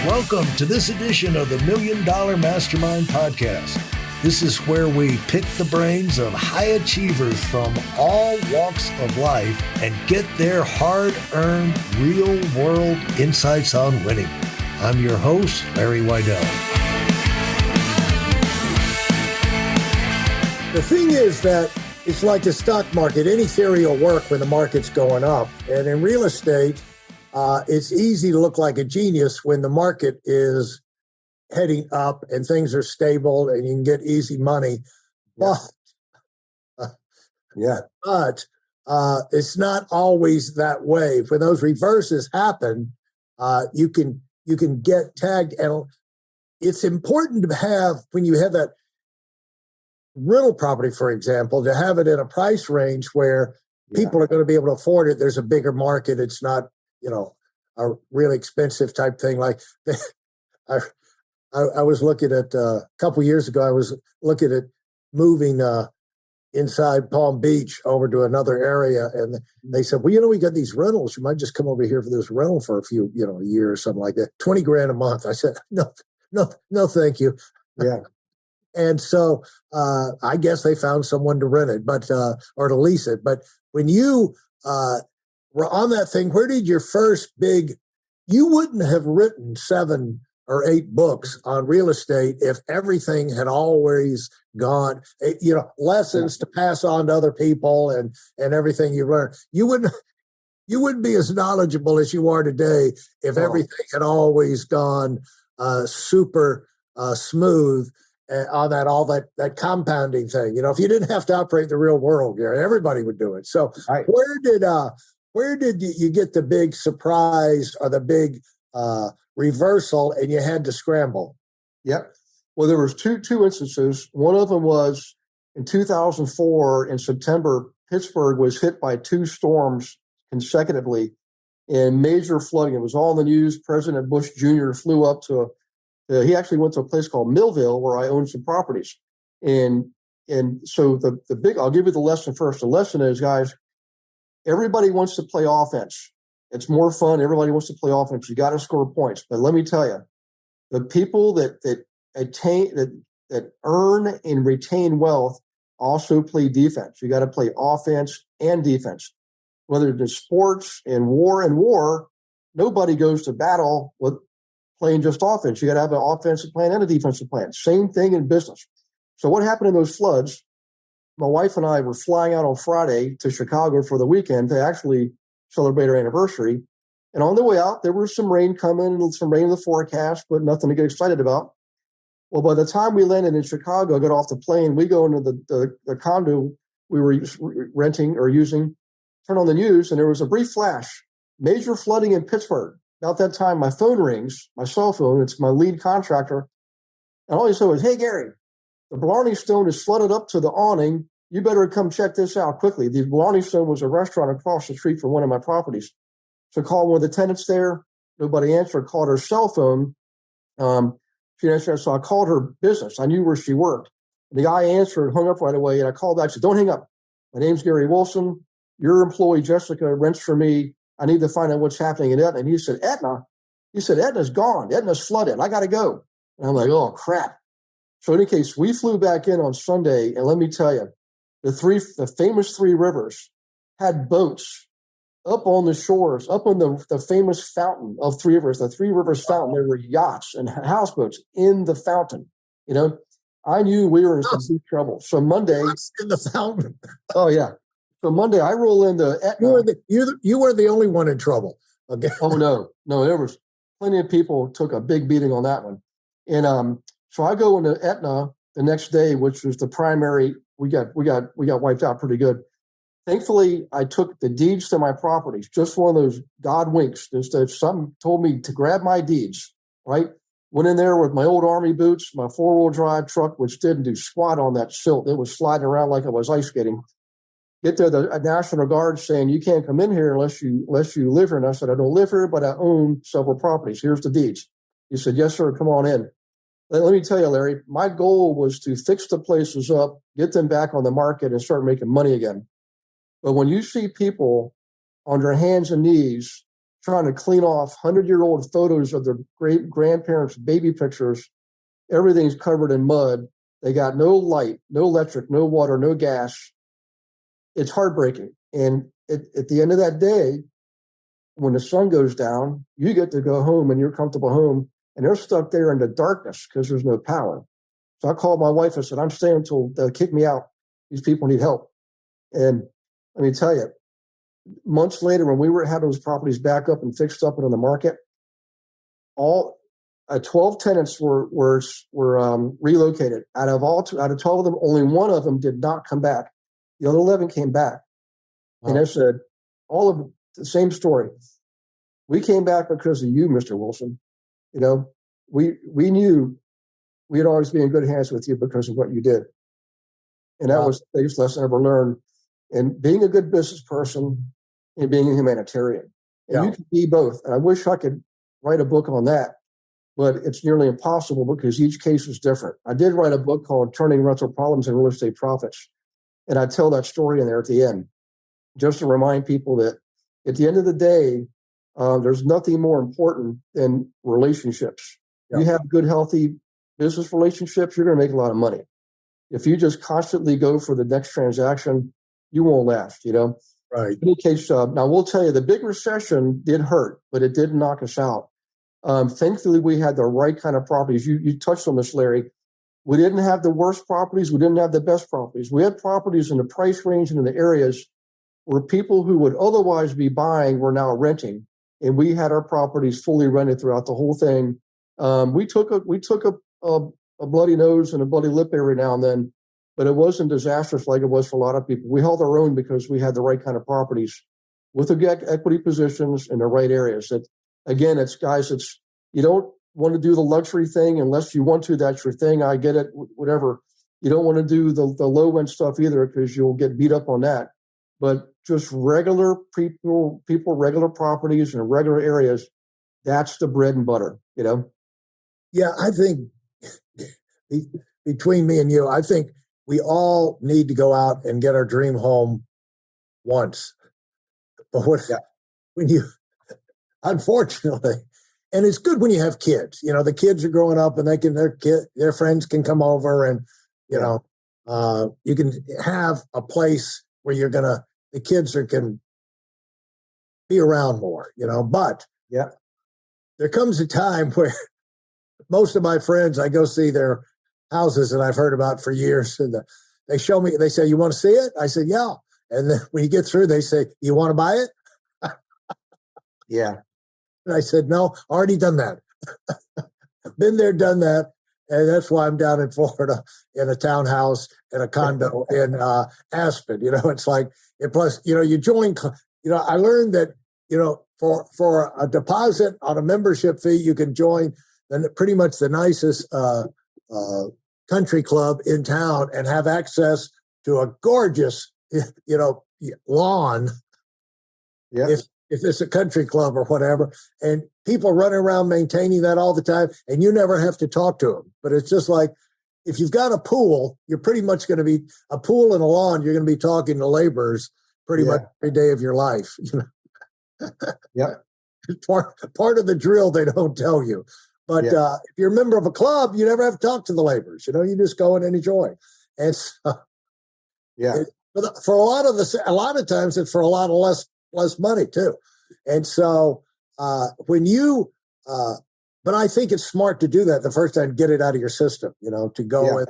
Welcome to this edition of the Million Dollar Mastermind podcast. This is where we pick the brains of high achievers from all walks of life and get their hard-earned, real-world insights on winning. I'm your host, Larry Weidel. The thing is that it's like the stock market. Any theory will work when the market's going up. And in real estate, it's easy to look like a genius when the market is heading up and things are stable and you can get easy money. But it's not always that way. When those reverses happen, you can get tagged. And it's important to have, when you have that rental property, for example, to have it in a price range where people are going to be able to afford it. There's a bigger market. It's not, a really expensive type thing. Like I was looking at a couple years ago, I was looking at moving inside Palm Beach over to another area. And they said, well, we got these rentals. You might just come over here for this rental for a few, a year or something like that. $20,000 a month. I said, no, thank you. Yeah. And so I guess they found someone to rent it, or to lease it. But when you were on that thing, where did your first you wouldn't have written 7 or 8 books on real estate if everything had always gone, lessons to pass on to other people and everything you learned. You wouldn't be as knowledgeable as you are today if everything had always gone super smooth on that compounding thing. If you didn't have to operate the real world, Gary, everybody would do it. So right. Where did you get the big surprise or the big reversal and you had to scramble? Yep. Well, there was two instances. One of them was in 2004 in September, Pittsburgh was hit by 2 storms consecutively and major flooding. It was all in the news. President Bush Jr. flew up he actually went to a place called Millville where I own some properties. And so I'll give you the lesson first. The lesson is, guys, everybody wants to play offense. It's more fun. Everybody wants to play offense. You got to score points. But let me tell you, the people that earn and retain wealth also play defense. You got to play offense and defense. Whether it's sports and war, nobody goes to battle with playing just offense. You got to have an offensive plan and a defensive plan. Same thing in business. So what happened in those floods? My wife and I were flying out on Friday to Chicago for the weekend to actually celebrate our anniversary. And on the way out, there was some rain coming, some rain in the forecast, but nothing to get excited about. Well, by the time we landed in Chicago, got off the plane, we go into the condo we were renting or using, turn on the news, and there was a brief flash. Major flooding in Pittsburgh. About that time, my phone rings, my cell phone. It's my lead contractor. And all he said was, hey, Gary, the Blarney Stone is flooded up to the awning. You better come check this out quickly. The Blarney Stone was a restaurant across the street from one of my properties. So I called one of the tenants there. Nobody answered. Called her cell phone. She didn't answer. So I called her business. I knew where she worked. The guy answered, hung up right away. And I called back. I said, don't hang up. My name's Gary Wilson. Your employee, Jessica, rents for me. I need to find out what's happening in Etna. And he said, Etna? He said, Etna's gone. Etna's flooded. I got to go. And I'm like, oh, crap. So in any case, we flew back in on Sunday. And let me tell you, the famous 3 rivers had boats up on the shores, up on the famous fountain of 3 rivers, the 3 rivers fountain. There were yachts and houseboats in the fountain. I knew we were in some deep trouble. So Monday. In the fountain. Oh, yeah. So Monday, I roll into Etna. You were the only one in trouble. Okay. Oh, no. There was plenty of people took a big beating on that one. And so I go into Etna the next day, which was the primary. We got wiped out pretty good. Thankfully, I took the deeds to my properties. Just one of those God winks. Just something told me to grab my deeds. Right. Went in there with my old Army boots, my 4-wheel drive truck, which didn't do squat on that silt. It was sliding around like it was ice skating. Get there, the National Guard saying, you can't come in here unless you live here. And I said, I don't live here, but I own several properties. Here's the deeds. He said, yes, sir, come on in. Let me tell you, Larry, my goal was to fix the places up, get them back on the market, and start making money again. But when you see people on their hands and knees trying to clean off 100-year-old photos of their great grandparents' baby pictures. Everything's covered in mud. They got no light, no electric, no water, no gas. It's heartbreaking. And at the end of that day, when the sun goes down, you get to go home in your comfortable home, and they're stuck there in the darkness because there's no power. So I called my wife and said, I'm staying until they'll kick me out. These people need help. And let me tell you, months later, when we had those properties back up and fixed up and on the market, all 12 tenants were relocated. Out of 12 of them, only one of them did not come back. The other 11 came back. Wow. And I said, all of them, the same story. We came back because of you, Mr. Wilson. You know, we knew we'd always be in good hands with you because of what you did. And that was the biggest lesson I ever learned. And being a good business person and being a humanitarian. And you can be both. And I wish I could write a book on that, but it's nearly impossible because each case is different. I did write a book called Turning Rental Problems into Real Estate Profits. And I tell that story in there at the end, just to remind people that at the end of the day, there's nothing more important than relationships. You have good, healthy business relationships, you're going to make a lot of money. If you just constantly go for the next transaction, you won't last, you know? Right. In any case, now we'll tell you the big recession did hurt, but it did knock us out. Thankfully, we had the right kind of properties. You touched on this, Larry. We didn't have the worst properties. We didn't have the best properties. We had properties in the price range and in the areas where people who would otherwise be buying were now renting. And we had our properties fully rented throughout the whole thing. We took a bloody nose and a bloody lip every now and then, but it wasn't disastrous like it was for a lot of people. We held our own because we had the right kind of properties with the equity positions in the right areas. That again, it's you don't want to do the luxury thing unless you want to. That's your thing. I get it. Whatever. You don't want to do the low end stuff either because you'll get beat up on that. But just regular people, regular properties in regular areas. That's the bread and butter. You know. Yeah, I think between me and you, I think we all need to go out and get our dream home once. But when you, unfortunately, and it's good when you have kids. You know, the kids are growing up and their friends can come over and, you know, you can have a place where the kids can be around more, you know. But there comes a time where most of my friends, I go see their houses that I've heard about for years, and they show me. They say, "You want to see it?" I said, "Yeah." And then when you get through, they say, "You want to buy it?" Yeah. And I said, "No, already done that. Been there, done that." And that's why I'm down in Florida in a townhouse and a condo in Aspen. You know, it's like, and plus, you know, you join. You know, I learned that, you know, for a deposit on a membership fee, you can join pretty much the nicest country club in town and have access to a gorgeous, you know, lawn. Yeah. If it's a country club or whatever, and people running around maintaining that all the time, and you never have to talk to them. But it's just like, if you've got a pool, you're pretty much going to be a pool and a lawn. You're going to be talking to laborers pretty much every day of your life. You know, part of the drill they don't tell you. But if you're a member of a club, you never have to talk to the laborers. You know, you just go in and enjoy. And so, for a lot of times, it's for a lot of less money too. And so but I think it's smart to do that the first time, get it out of your system, you know, to go and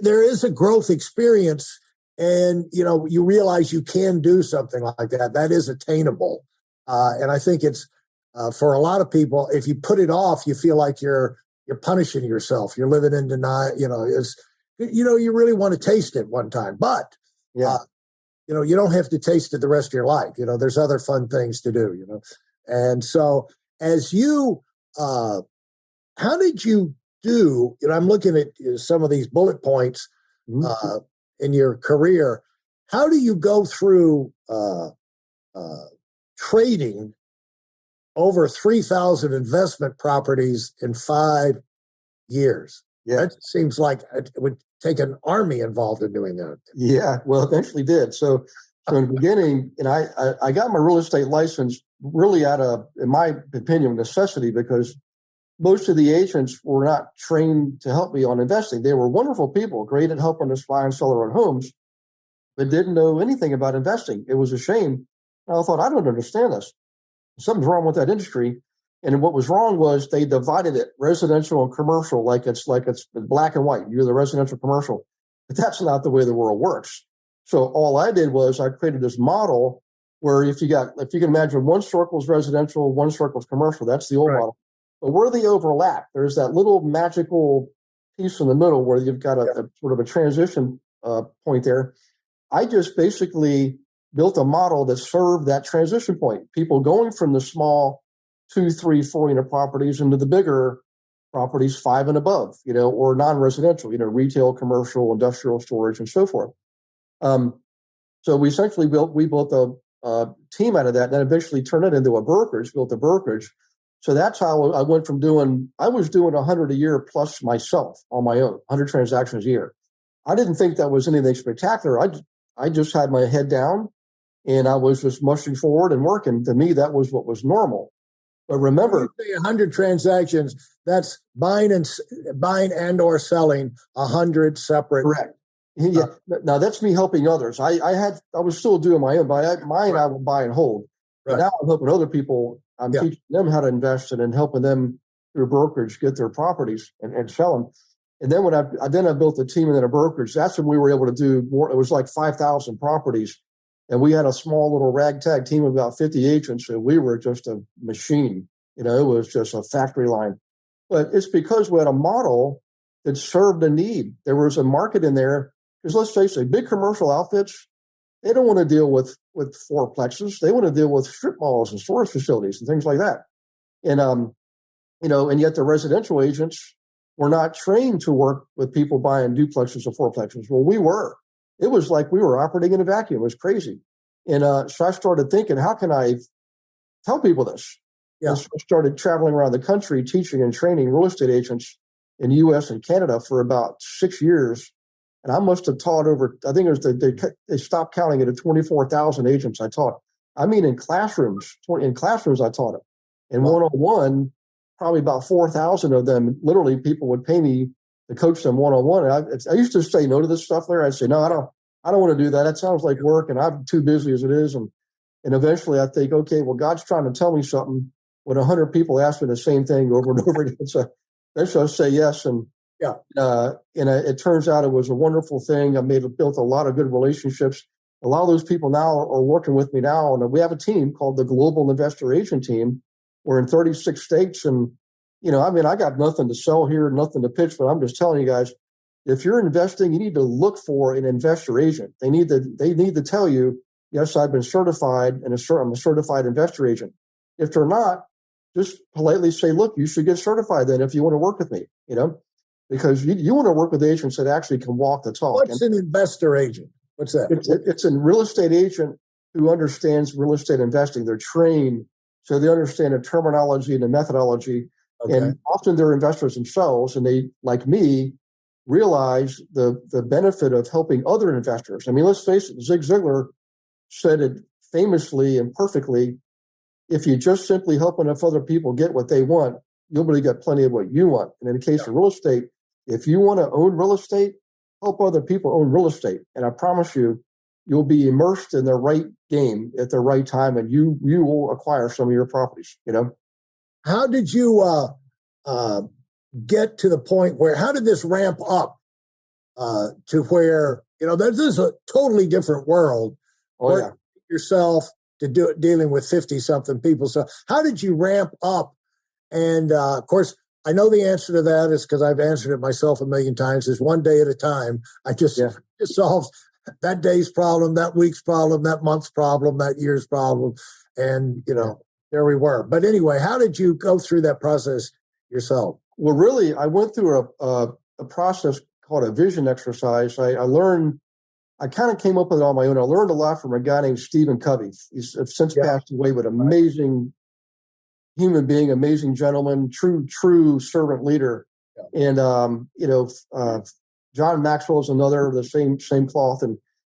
there is a growth experience, and, you know, you realize you can do something like that. That is attainable. And I think it's, for a lot of people, if you put it off, you feel like you're punishing yourself. You're living in denial, you know, you really want to taste it one time, but you know, you don't have to taste it the rest of your life. You know, there's other fun things to do, you know. And so as you, how did you do, you know, I'm looking at some of these bullet points in your career. How do you go through trading over 3,000 investment properties in 5 years? Yeah. That seems like it would take an army involved in doing that. Yeah, well, eventually did. So in the beginning, and I got my real estate license really in my opinion, necessity, because most of the agents were not trained to help me on investing. They were wonderful people, great at helping us buy and sell our own homes, but didn't know anything about investing. It was a shame. And I thought, I don't understand this. Something's wrong with that industry. And what was wrong was they divided it residential and commercial, like it's black and white. You're the residential commercial, but that's not the way the world works. So all I did was I created this model where if you can imagine, one circle is residential, one circle is commercial. That's the old model. But where they overlap, there's that little magical piece in the middle where you've got a sort of a transition point there. I just basically built a model that served that transition point. People going from the small 2, 3, 4 unit properties into the bigger properties, 5 and above, or non-residential, retail, commercial, industrial storage, and so forth. So we essentially built a team out of that, and then eventually turned it into a brokerage, built a brokerage. So that's how I went from I was doing 100 a year plus myself on my own, 100 transactions a year. I didn't think that was anything spectacular. I just had my head down and I was just mushing forward and working. To me, that was what was normal. But remember, 100 transactions, that's buying and or selling 100 separate. Correct. Yeah. Now that's me helping others. I was still doing my own, but mine I would buy and hold. Right. But now I'm helping other people. I'm teaching them how to invest and helping them through brokerage get their properties and sell them. And then when I built a team and then a brokerage, that's when we were able to do more. It was like 5,000 properties. And we had a small little ragtag team of about 50 agents. And we were just a machine. It was just a factory line. But it's because we had a model that served a need. There was a market in there. Because let's face it, big commercial outfits, they don't want to deal with fourplexes. They want to deal with strip malls and storage facilities and things like that. And, and yet the residential agents were not trained to work with people buying duplexes or fourplexes. Well, we were. It was like we were operating in a vacuum. It was crazy. And so I started thinking, how can I tell people this? Yeah. And so I started traveling around the country teaching and training real estate agents in the U.S. and Canada for about 6 years. And I must have taught over, I think it was they stopped counting it at 24,000 agents I taught. I mean, in classrooms I taught it. And one-on-one, probably about 4,000 of them, literally people would pay me to coach them one-on-one. And I used to say no to this stuff there. I'd say, no, I don't want to do that. That sounds like work and I'm too busy as it is. And eventually I think, okay, well, God's trying to tell me something when 100 people ask me the same thing over and over again. So eventually I say yes. And it turns out it was a wonderful thing. Built a lot of good relationships. A lot of those people now are working with me now. And we have a team called the Global Investor Agent Team. We're in 36 states. And, I got nothing to sell here, nothing to pitch, but I'm just telling you guys, if you're investing, you need to look for an investor agent. They need to tell you, yes, I've been certified and I'm a certified investor agent. If they're not, just politely say, look, you should get certified then if you want to work with me, because you want to work with agents that actually can walk the talk. What's an investor agent? What's that? It's a real estate agent who understands real estate investing. They're trained, so they understand the terminology and the methodology. Okay. And often they're investors themselves, and they, like me, realize the benefit of helping other investors. Let's face it, Zig Ziglar said it famously and perfectly. If you just simply help enough other people get what they want, you'll really get plenty of what you want. And in the case of real estate, if you want to own real estate, help other people own real estate. And I promise you, you'll be immersed in the right game at the right time, and you will acquire some of your properties, How did you get to the point where, how did this ramp up to where, this is a totally different world. Oh, yeah. Yourself to dealing with 50-something people. So how did you ramp up? And of course, I know the answer to that is because I've answered it myself a million times, is one day at a time. I just solve that day's problem, that week's problem, that month's problem, that year's problem. And, there we were. But anyway, how did you go through that process yourself? Well, really, I went through a process called a vision exercise. I learned, I kind of came up with it on my own. I learned a lot from a guy named Stephen Covey. He's since passed away, but amazing human being, amazing gentleman, true servant leader. Yeah. And, John Maxwell is another, the same cloth, and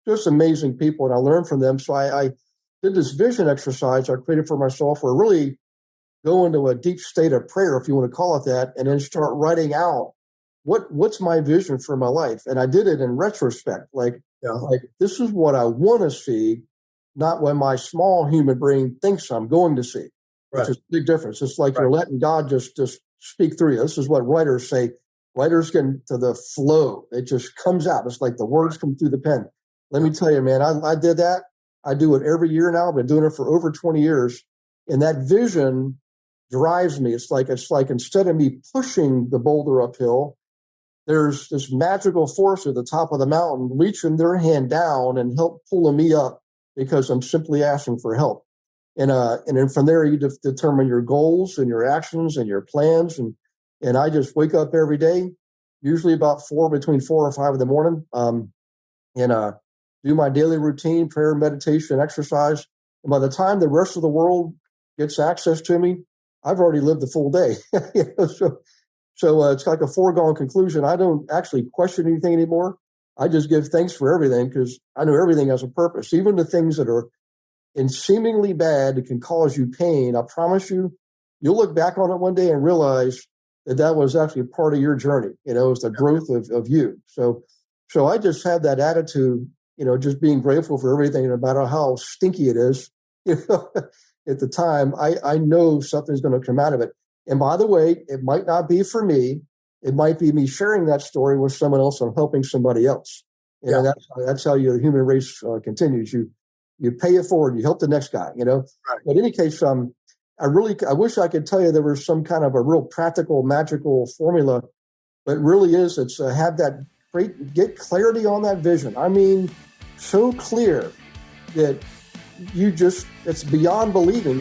just amazing people. And I learned from them. So I did this vision exercise I created for myself, where really go into a deep state of prayer, if you want to call it that, and then start writing out what's my vision for my life. And I did it in retrospect, like this is what I want to see, not what my small human brain thinks I'm going to see. Which is a big difference. It's like you're letting God just speak through you. This is what writers say. Writers get into the flow. It just comes out. It's like the words come through the pen. Let me tell you, man, I did that. I do it every year now. I've been doing it for over 20 years. And that vision drives me. It's like instead of me pushing the boulder uphill, there's this magical force at the top of the mountain reaching their hand down and help pulling me up because I'm simply asking for help. And then from there, you determine your goals and your actions and your plans. And I just wake up every day, usually about between 4 or 5 in the morning, and do my daily routine, prayer, meditation, exercise. And by the time the rest of the world gets access to me, I've already lived the full day. So it's like a foregone conclusion. I don't actually question anything anymore. I just give thanks for everything because I know everything has a purpose, even the things that are and seemingly bad, it can cause you pain. I promise you, you'll look back on it one day and realize that was actually part of your journey. It was the growth of you. So I just had that attitude, just being grateful for everything, no matter how stinky it is. At the time, I know something's going to come out of it. And by the way, it might not be for me. It might be me sharing that story with someone else and helping somebody else. And that's how the human race continues. You pay it forward. You help the next guy, Right. But in any case, I wish I could tell you there was some kind of a real practical, magical formula, but really is, it's get clarity on that vision. I mean, so clear that it's beyond believing.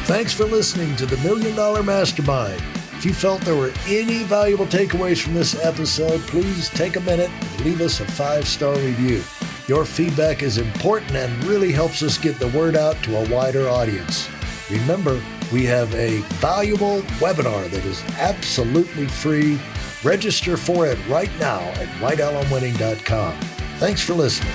Thanks for listening to the Million Dollar Mastermind. If you felt there were any valuable takeaways from this episode, please take a minute and leave us a 5-star review. Your feedback is important and really helps us get the word out to a wider audience. Remember, we have a valuable webinar that is absolutely free. Register for it right now at weidelonwinning.com. Thanks for listening.